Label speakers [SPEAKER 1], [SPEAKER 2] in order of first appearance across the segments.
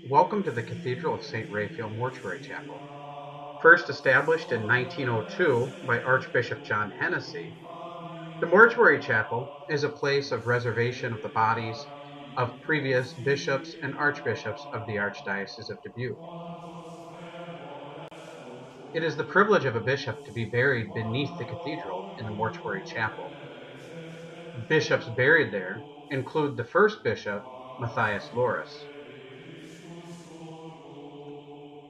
[SPEAKER 1] Welcome to the Cathedral of St. Raphael Mortuary Chapel. First established in 1902 by Archbishop John Hennessy, the Mortuary Chapel is a place of reservation of the bodies of previous bishops and archbishops of the Archdiocese of Dubuque. It is the privilege of a bishop to be buried beneath the cathedral in the Mortuary Chapel. Bishops buried there include the first bishop, Matthias Loris.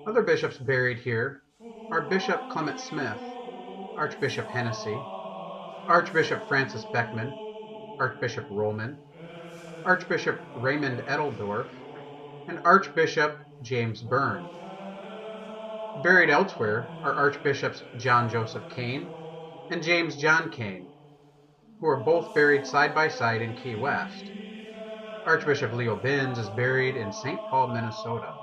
[SPEAKER 1] Other bishops buried here are Bishop Clement Smith, Archbishop Hennessy, Archbishop Francis Beckman, Archbishop Rollman, Archbishop Raymond Edeldorf, and Archbishop James Byrne. Buried elsewhere are Archbishops John Joseph Kane and James John Kane, who are both buried side by side in Key West. Archbishop Leo Binns is buried in St. Paul, Minnesota.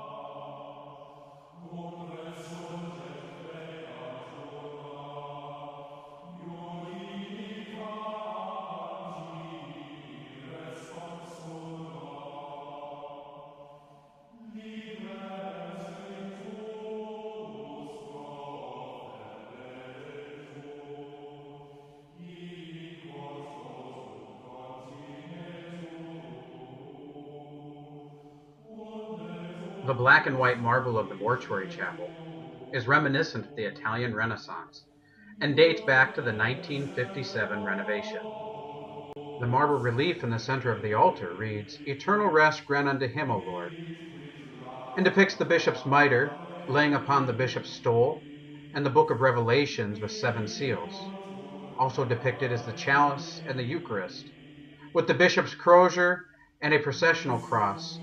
[SPEAKER 1] The black and white marble of the Mortuary Chapel is reminiscent of the Italian Renaissance and dates back to the 1957 renovation. The marble relief in the center of the altar reads, "Eternal rest grant unto him, O Lord," and depicts the bishop's mitre laying upon the bishop's stole and the book of Revelations with 7 seals. Also depicted is the chalice and the Eucharist, with the bishop's crozier and a processional cross.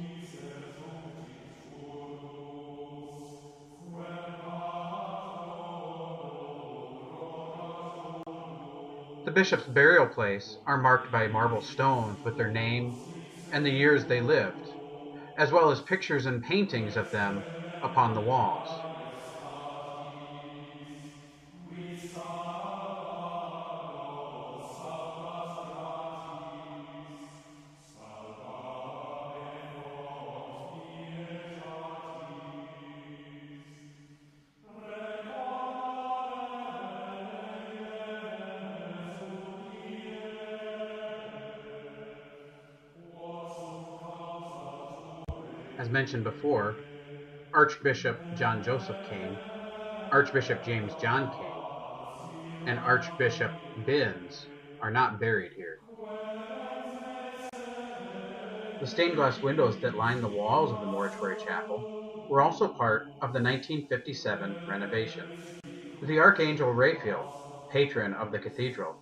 [SPEAKER 1] The bishop's burial place are marked by marble stones with their name and the years they lived, as well as pictures and paintings of them upon the walls. As mentioned before, Archbishop John Joseph Kane, Archbishop James John Kane, and Archbishop Binns are not buried here. The stained glass windows that line the walls of the Mortuary Chapel were also part of the 1957 renovation. The Archangel Raphael, patron of the cathedral,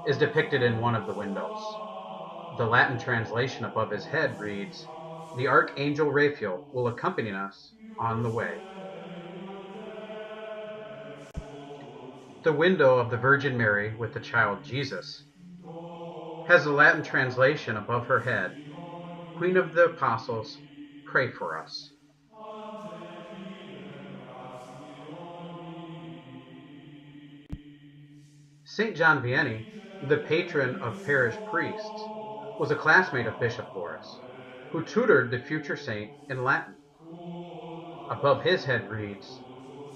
[SPEAKER 1] is depicted in one of the windows. The Latin translation above his head reads, "The Archangel Raphael will accompany us on the way." The window of the Virgin Mary with the child Jesus has the Latin translation above her head, "Queen of the Apostles, pray for us." St. John Vianney, the patron of parish priests, was a classmate of Bishop Loris, who tutored the future saint in Latin. Above his head reads,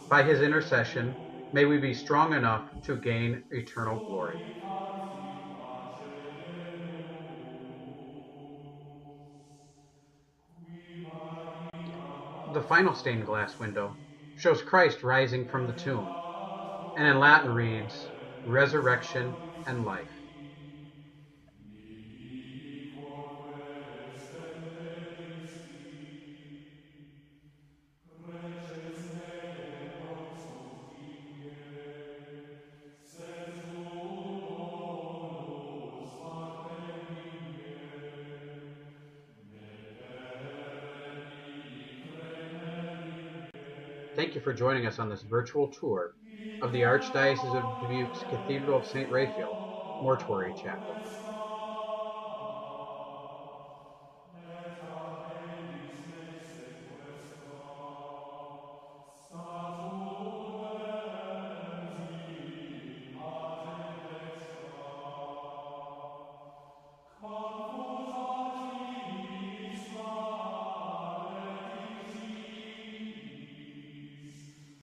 [SPEAKER 1] "By his intercession, may we be strong enough to gain eternal glory." The final stained glass window shows Christ rising from the tomb, and in Latin reads, "Resurrection and life." Thank you for joining us on this virtual tour of the Archdiocese of Dubuque's Cathedral of St. Raphael Mortuary Chapel.